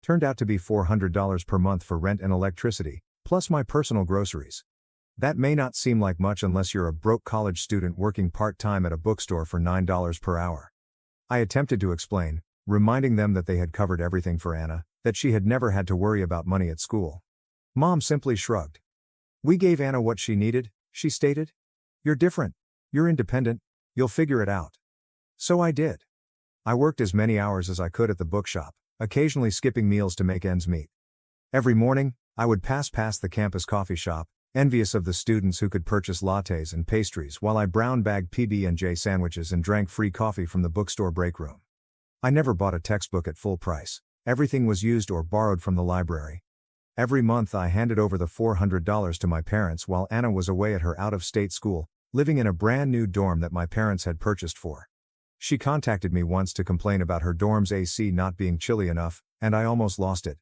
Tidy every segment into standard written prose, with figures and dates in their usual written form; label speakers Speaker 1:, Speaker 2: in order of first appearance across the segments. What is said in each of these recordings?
Speaker 1: turned out to be $400 per month for rent and electricity, plus my personal groceries. That may not seem like much unless you're a broke college student working part-time at a bookstore for $9 per hour. I attempted to explain, reminding them that they had covered everything for Anna, that she had never had to worry about money at school. Mom simply shrugged. "We gave Anna what she needed," she stated. "You're different. You're independent. You'll figure it out." So I did. I worked as many hours as I could at the bookshop, occasionally skipping meals to make ends meet. Every morning, I would pass past the campus coffee shop, envious of the students who could purchase lattes and pastries while I brown-bagged PB&J sandwiches and drank free coffee from the bookstore break room. I never bought a textbook at full price. Everything was used or borrowed from the library. Every month I handed over the $400 to my parents while Anna was away at her out-of-state school, living in a brand new dorm that my parents had purchased for. She contacted me once to complain about her dorm's AC not being chilly enough, and I almost lost it.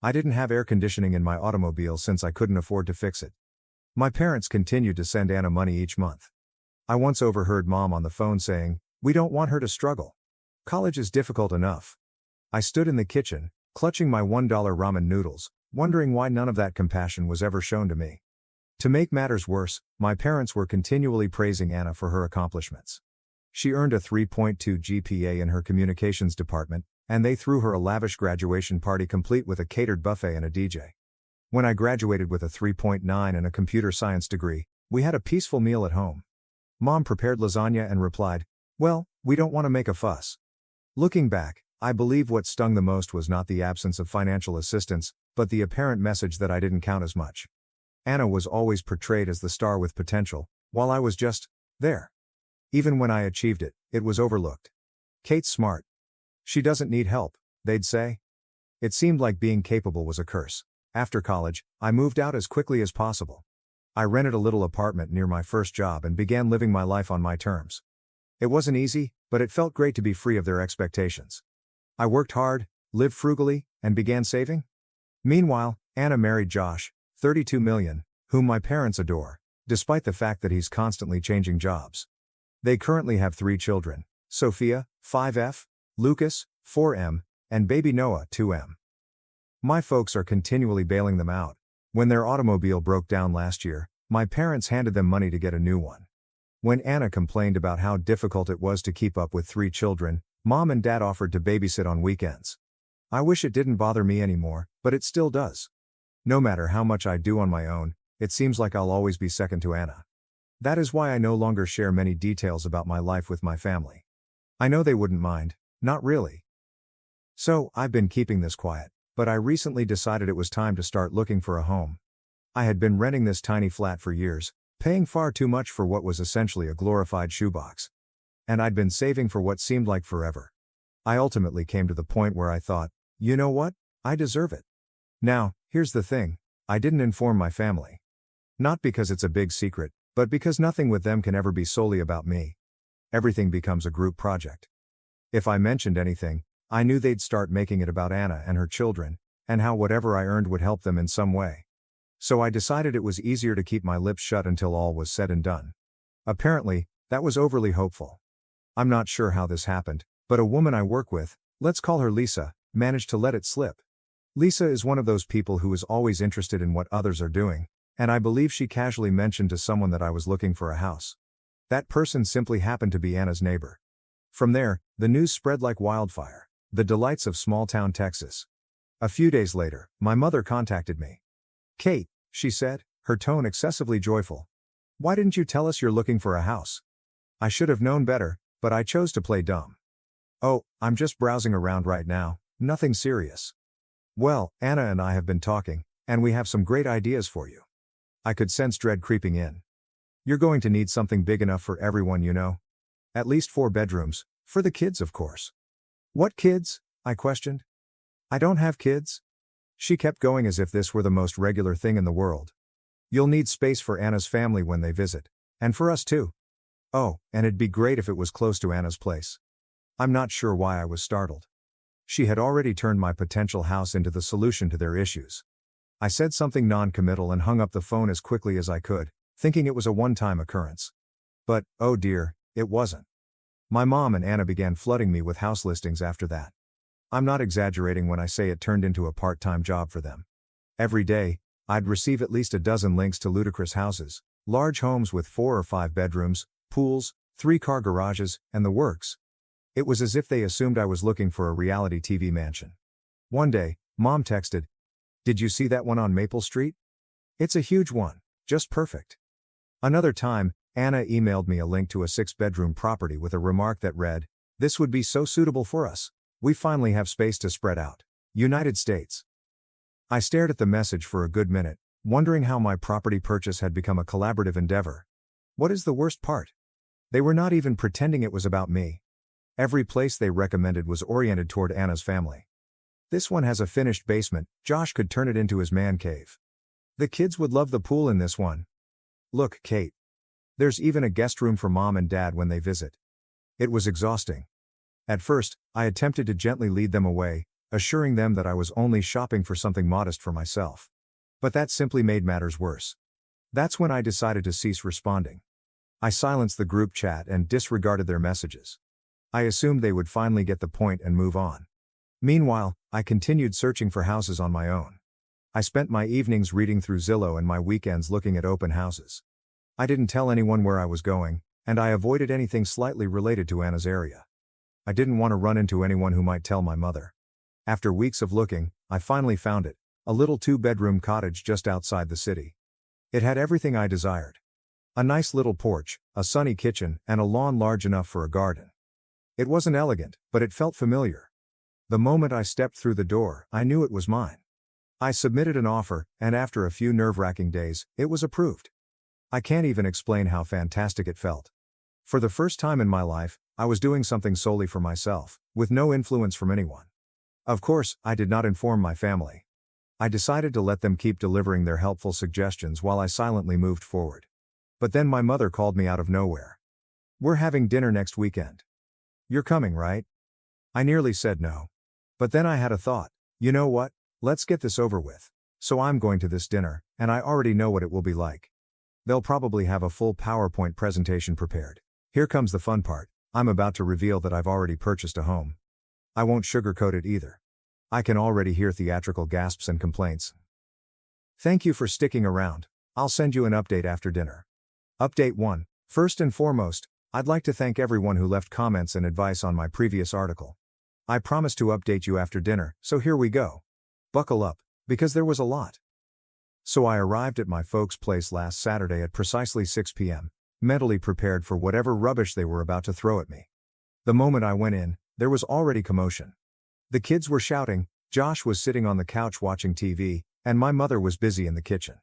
Speaker 1: I didn't have air conditioning in my automobile since I couldn't afford to fix it. My parents continued to send Anna money each month. I once overheard Mom on the phone saying, "We don't want her to struggle. College is difficult enough." I stood in the kitchen, clutching my $1 ramen noodles, wondering why none of that compassion was ever shown to me. To make matters worse, my parents were continually praising Anna for her accomplishments. She earned a 3.2 GPA in her communications department, and they threw her a lavish graduation party complete with a catered buffet and a DJ. When I graduated with a 3.9 and a computer science degree, we had a peaceful meal at home. Mom prepared lasagna and replied, "Well, we don't want to make a fuss." Looking back, I believe what stung the most was not the absence of financial assistance, but the apparent message that I didn't count as much. Anna was always portrayed as the star with potential, while I was just there. Even when I achieved it, it was overlooked. "Kate's smart. She doesn't need help," they'd say. It seemed like being capable was a curse. After college, I moved out as quickly as possible. I rented a little apartment near my first job and began living my life on my terms. It wasn't easy, but it felt great to be free of their expectations. I worked hard, lived frugally, and began saving. Meanwhile, Anna married Josh, 32 million, whom my parents adore, despite the fact that he's constantly changing jobs. They currently have 3 children, Sophia, 5F, Lucas, 4M, and baby Noah, 2M. My folks are continually bailing them out. When their automobile broke down last year, my parents handed them money to get a new one. When Anna complained about how difficult it was to keep up with 3 children, Mom and Dad offered to babysit on weekends. I wish it didn't bother me anymore, but it still does. No matter how much I do on my own, it seems like I'll always be second to Anna. That is why I no longer share many details about my life with my family. I know they wouldn't mind, not really. So, I've been keeping this quiet, but I recently decided it was time to start looking for a home. I had been renting this tiny flat for years, paying far too much for what was essentially a glorified shoebox. And I'd been saving for what seemed like forever. I ultimately came to the point where I thought, you know what, I deserve it. Now, here's the thing, I didn't inform my family. Not because it's a big secret, but because nothing with them can ever be solely about me. Everything becomes a group project. If I mentioned anything, I knew they'd start making it about Anna and her children, and how whatever I earned would help them in some way. So I decided it was easier to keep my lips shut until all was said and done. Apparently, that was overly hopeful. I'm not sure how this happened, but a woman I work with, let's call her Lisa, managed to let it slip. Lisa is one of those people who is always interested in what others are doing, and I believe she casually mentioned to someone that I was looking for a house. That person simply happened to be Anna's neighbor. From there, the news spread like wildfire. The delights of small-town Texas. A few days later, my mother contacted me. "Kate," she said, her tone excessively joyful. "Why didn't you tell us you're looking for a house?" I should have known better, but I chose to play dumb. "Oh, I'm just browsing around right now, nothing serious." "Well, Anna and I have been talking, and we have some great ideas for you." I could sense dread creeping in. "You're going to need something big enough for everyone, you know. At least 4 bedrooms, for the kids of course." "What kids?" I questioned. "I don't have kids." She kept going as if this were the most regular thing in the world. "You'll need space for Anna's family when they visit. And for us too. Oh, and it'd be great if it was close to Anna's place." I'm not sure why I was startled. She had already turned my potential house into the solution to their issues. I said something non-committal and hung up the phone as quickly as I could, thinking it was a one-time occurrence. But, oh dear, it wasn't. My mom and Anna began flooding me with house listings after that. I'm not exaggerating when I say it turned into a part-time job for them. Every day, I'd receive at least a dozen links to ludicrous houses, large homes with 4 or 5 bedrooms, pools, 3-car garages, and the works. It was as if they assumed I was looking for a reality TV mansion. One day, Mom texted, "Did you see that one on Maple Street? It's a huge one, just perfect." Another time, Anna emailed me a link to a 6-bedroom property with a remark that read, "This would be so suitable for us. We finally have space to spread out. United States." I stared at the message for a good minute, wondering how my property purchase had become a collaborative endeavor. What is the worst part? They were not even pretending it was about me. Every place they recommended was oriented toward Anna's family. "This one has a finished basement, Josh could turn it into his man cave. The kids would love the pool in this one. Look, Kate. There's even a guest room for Mom and Dad when they visit." It was exhausting. At first, I attempted to gently lead them away, assuring them that I was only shopping for something modest for myself. But that simply made matters worse. That's when I decided to cease responding. I silenced the group chat and disregarded their messages. I assumed they would finally get the point and move on. Meanwhile, I continued searching for houses on my own. I spent my evenings reading through Zillow and my weekends looking at open houses. I didn't tell anyone where I was going, and I avoided anything slightly related to Anna's area. I didn't want to run into anyone who might tell my mother. After weeks of looking, I finally found it, a little 2-bedroom cottage just outside the city. It had everything I desired. A nice little porch, a sunny kitchen, and a lawn large enough for a garden. It wasn't elegant, but it felt familiar. The moment I stepped through the door, I knew it was mine. I submitted an offer, and after a few nerve-wracking days, it was approved. I can't even explain how fantastic it felt. For the first time in my life, I was doing something solely for myself, with no influence from anyone. Of course, I did not inform my family. I decided to let them keep delivering their helpful suggestions while I silently moved forward. But then my mother called me out of nowhere. "We're having dinner next weekend. You're coming, right?" I nearly said no. But then I had a thought. You know what? Let's get this over with. So I'm going to this dinner, and I already know what it will be like. They'll probably have a full PowerPoint presentation prepared. Here comes the fun part. I'm about to reveal that I've already purchased a home. I won't sugarcoat it either. I can already hear theatrical gasps and complaints. "Thank you for sticking around. I'll send you an update after dinner." Update 1. First and foremost, I'd like to thank everyone who left comments and advice on my previous article. I promised to update you after dinner, so here we go. Buckle up, because there was a lot. So I arrived at my folks' place last Saturday at precisely 6 p.m., mentally prepared for whatever rubbish they were about to throw at me. The moment I went in, there was already commotion. The kids were shouting, Josh was sitting on the couch watching TV, and my mother was busy in the kitchen.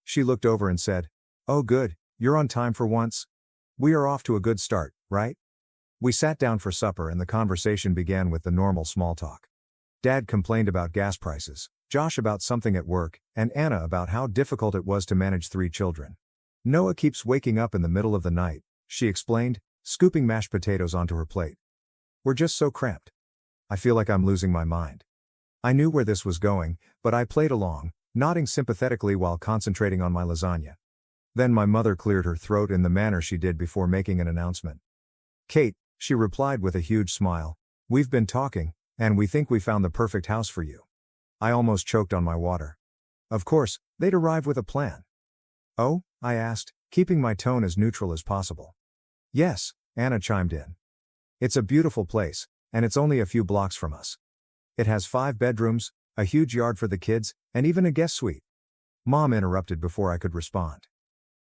Speaker 1: She looked over and said, "Oh good, you're on time for once. We are off to a good start, right?" We sat down for supper and the conversation began with the normal small talk. Dad complained about gas prices, Josh about something at work, and Anna about how difficult it was to manage 3 children. "Noah keeps waking up in the middle of the night," she explained, scooping mashed potatoes onto her plate. "We're just so cramped. I feel like I'm losing my mind." I knew where this was going, but I played along, nodding sympathetically while concentrating on my lasagna. Then my mother cleared her throat in the manner she did before making an announcement. "Kate," she replied with a huge smile, "we've been talking, and we think we found the perfect house for you." I almost choked on my water. Of course, they'd arrive with a plan. "Oh?" I asked, keeping my tone as neutral as possible. "Yes," Anna chimed in. "It's a beautiful place, and it's only a few blocks from us. It has 5 bedrooms, a huge yard for the kids, and even a guest suite." Mom interrupted before I could respond.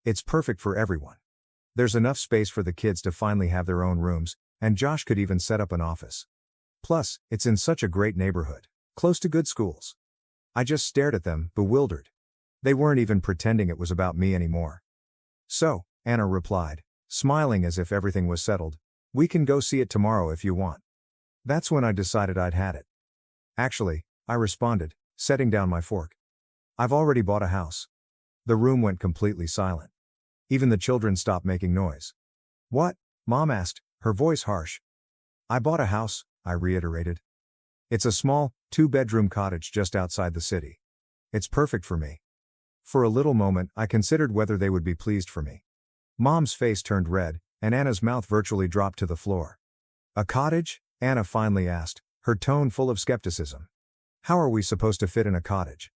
Speaker 1: "It's perfect for everyone. There's enough space for the kids to finally have their own rooms, and Josh could even set up an office. Plus, it's in such a great neighborhood, close to good schools." I just stared at them, bewildered. They weren't even pretending it was about me anymore. "So," Anna replied, smiling as if everything was settled, "we can go see it tomorrow if you want." That's when I decided I'd had it. "Actually," I responded, setting down my fork, "I've already bought a house." The room went completely silent. Even the children stopped making noise. "What?" Mom asked, her voice harsh. "I bought a house," I reiterated. "It's a small, 2-bedroom cottage just outside the city. It's perfect for me." For a little moment, I considered whether they would be pleased for me. Mom's face turned red, and Anna's mouth virtually dropped to the floor. "A cottage?" Anna finally asked, her tone full of skepticism. How are we supposed to fit in a cottage?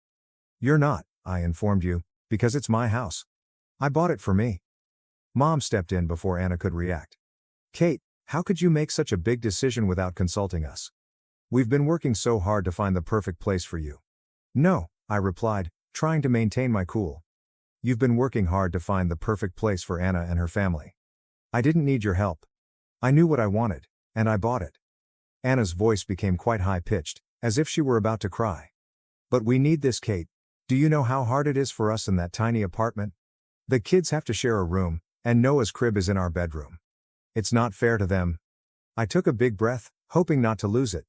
Speaker 1: You're not, I informed you, because it's my house. I bought it for me. Mom stepped in before Anna could react. Kate, how could you make such a big decision without consulting us? We've been working so hard to find the perfect place for you. No, I replied, trying to maintain my cool. You've been working hard to find the perfect place for Anna and her family. I didn't need your help. I knew what I wanted, and I bought it. Anna's voice became quite high-pitched, as if she were about to cry. But we need this, Kate. Do you know how hard it is for us in that tiny apartment? The kids have to share a room, and Noah's crib is in our bedroom. It's not fair to them. I took a big breath, hoping not to lose it.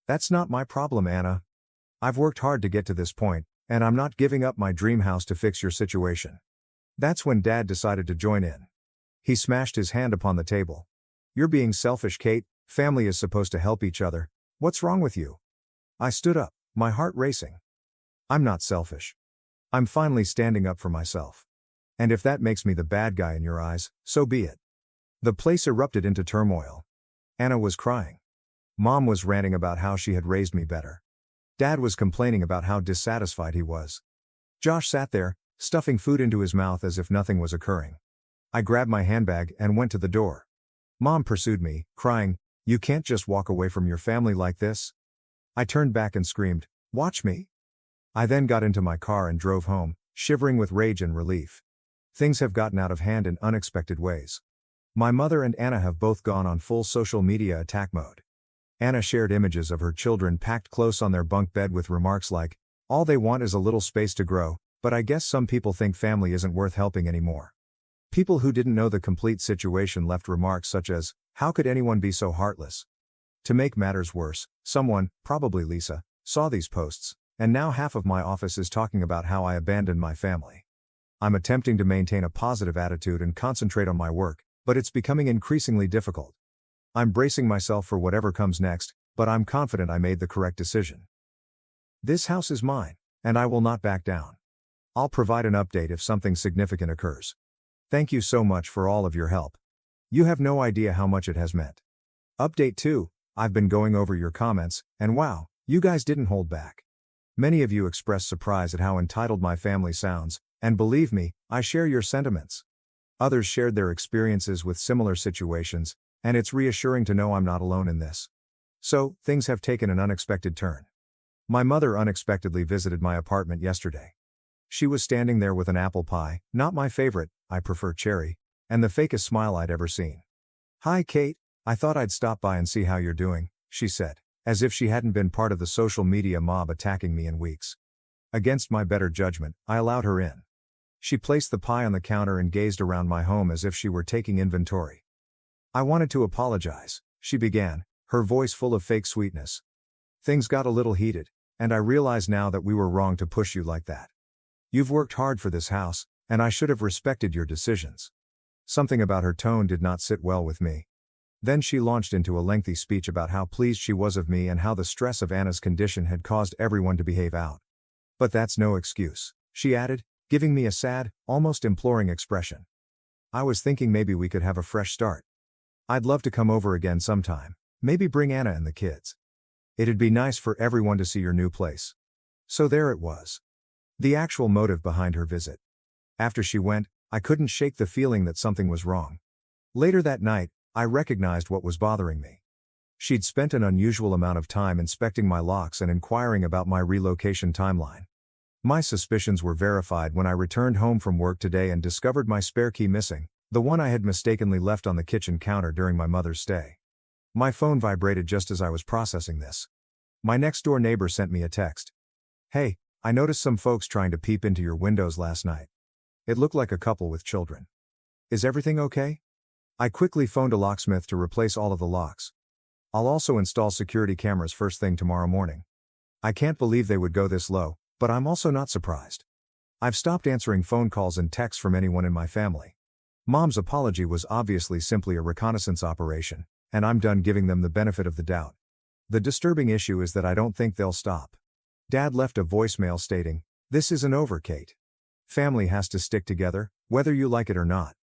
Speaker 1: That's not my problem, Anna. I've worked hard to get to this point, and I'm not giving up my dream house to fix your situation. That's when Dad decided to join in. He smashed his hand upon the table. You're being selfish, Kate. Family is supposed to help each other. What's wrong with you? I stood up, my heart racing. I'm not selfish. I'm finally standing up for myself. And if that makes me the bad guy in your eyes, so be it. The place erupted into turmoil. Anna was crying. Mom was ranting about how she had raised me better. Dad was complaining about how dissatisfied he was. Josh sat there, stuffing food into his mouth as if nothing was occurring. I grabbed my handbag and went to the door. Mom pursued me, crying, "You can't just walk away from your family like this." I turned back and screamed, "Watch me." I then got into my car and drove home, shivering with rage and relief. Things have gotten out of hand in unexpected ways. My mother and Anna have both gone on full social media attack mode. Anna shared images of her children packed close on their bunk bed with remarks like, "All they want is a little space to grow, but I guess some people think family isn't worth helping anymore." People who didn't know the complete situation left remarks such as, "How could anyone be so heartless?" To make matters worse, someone, probably Lisa, saw these posts, and now half of my office is talking about how I abandoned my family. I'm attempting to maintain a positive attitude and concentrate on my work, but it's becoming increasingly difficult. I'm bracing myself for whatever comes next, but I'm confident I made the correct decision. This house is mine, and I will not back down. I'll provide an update if something significant occurs. Thank you so much for all of your help. You have no idea how much it has meant. Update 2, I've been going over your comments, and wow, you guys didn't hold back. Many of you expressed surprise at how entitled my family sounds, and believe me, I share your sentiments. Others shared their experiences with similar situations, and it's reassuring to know I'm not alone in this. So, things have taken an unexpected turn. My mother unexpectedly visited my apartment yesterday. She was standing there with an apple pie, not my favorite, I prefer cherry, and the fakest smile I'd ever seen. "Hi Kate, I thought I'd stop by and see how you're doing," she said, as if she hadn't been part of the social media mob attacking me in weeks. Against my better judgment, I allowed her in. She placed the pie on the counter and gazed around my home as if she were taking inventory. "I wanted to apologize," she began, her voice full of fake sweetness. "Things got a little heated, and I realize now that we were wrong to push you like that. You've worked hard for this house, and I should have respected your decisions." Something about her tone did not sit well with me. Then she launched into a lengthy speech about how pleased she was of me and how the stress of Anna's condition had caused everyone to behave out. "But that's no excuse," she added, giving me a sad, almost imploring expression. "I was thinking maybe we could have a fresh start. I'd love to come over again sometime, maybe bring Anna and the kids. It'd be nice for everyone to see your new place." So there it was. The actual motive behind her visit. After she went, I couldn't shake the feeling that something was wrong. Later that night, I recognized what was bothering me. She'd spent an unusual amount of time inspecting my locks and inquiring about my relocation timeline. My suspicions were verified when I returned home from work today and discovered my spare key missing, the one I had mistakenly left on the kitchen counter during my mother's stay. My phone vibrated just as I was processing this. My next-door neighbor sent me a text. "Hey, I noticed some folks trying to peep into your windows last night. It looked like a couple with children. Is everything okay?" I quickly phoned a locksmith to replace all of the locks. I'll also install security cameras first thing tomorrow morning. I can't believe they would go this low, but I'm also not surprised. I've stopped answering phone calls and texts from anyone in my family. Mom's apology was obviously simply a reconnaissance operation, and I'm done giving them the benefit of the doubt. The disturbing issue is that I don't think they'll stop. Dad left a voicemail stating, "This isn't over, Kate. Family has to stick together, whether you like it or not."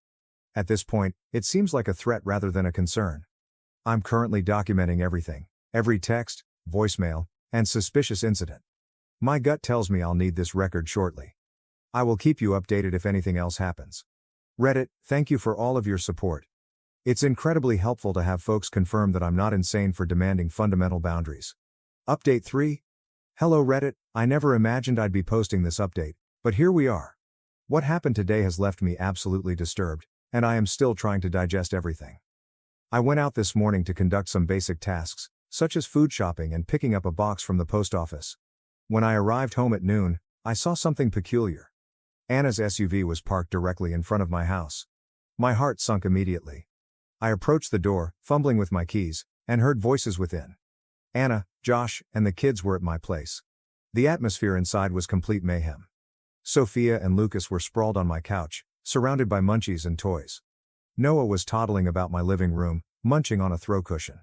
Speaker 1: At this point, it seems like a threat rather than a concern. I'm currently documenting everything, every text, voicemail, and suspicious incident. My gut tells me I'll need this record shortly. I will keep you updated if anything else happens. Reddit, thank you for all of your support. It's incredibly helpful to have folks confirm that I'm not insane for demanding fundamental boundaries. Update 3. Hello Reddit, I never imagined I'd be posting this update, but here we are. What happened today has left me absolutely disturbed, and I am still trying to digest everything. I went out this morning to conduct some basic tasks, such as food shopping and picking up a box from the post office. When I arrived home at noon, I saw something peculiar. Anna's SUV was parked directly in front of my house. My heart sunk immediately. I approached the door, fumbling with my keys, and heard voices within. Anna, Josh, and the kids were at my place. The atmosphere inside was complete mayhem. Sophia and Lucas were sprawled on my couch, surrounded by munchies and toys. Noah was toddling about my living room, munching on a throw cushion.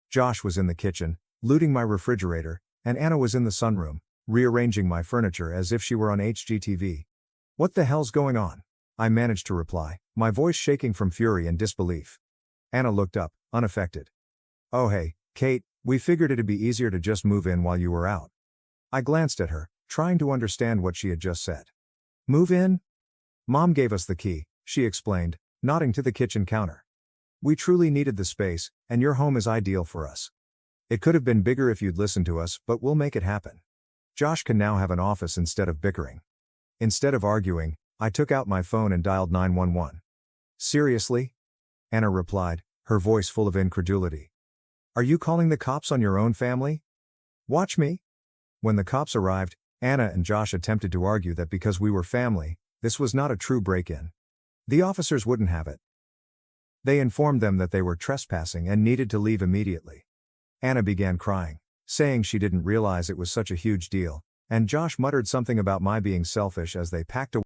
Speaker 1: Josh was in the kitchen, looting my refrigerator, and Anna was in the sunroom, rearranging my furniture as if she were on HGTV. What the hell's going on? I managed to reply, my voice shaking from fury and disbelief. Anna looked up, unaffected. Oh hey, Kate, we figured it'd be easier to just move in while you were out. I glanced at her, trying to understand what she had just said. Move in? Mom gave us the key, she explained, nodding to the kitchen counter. We truly needed the space, and your home is ideal for us. It could have been bigger if you'd listened to us, but we'll make it happen. Josh can now have an office instead of bickering. Instead of arguing, I took out my phone and dialed 911. Seriously? Anna replied, her voice full of incredulity. Are you calling the cops on your own family? Watch me. When the cops arrived, Anna and Josh attempted to argue that because we were family, this was not a true break-in. The officers wouldn't have it. They informed them that they were trespassing and needed to leave immediately. Anna began crying, saying she didn't realize it was such a huge deal, and Josh muttered something about my being selfish as they packed away.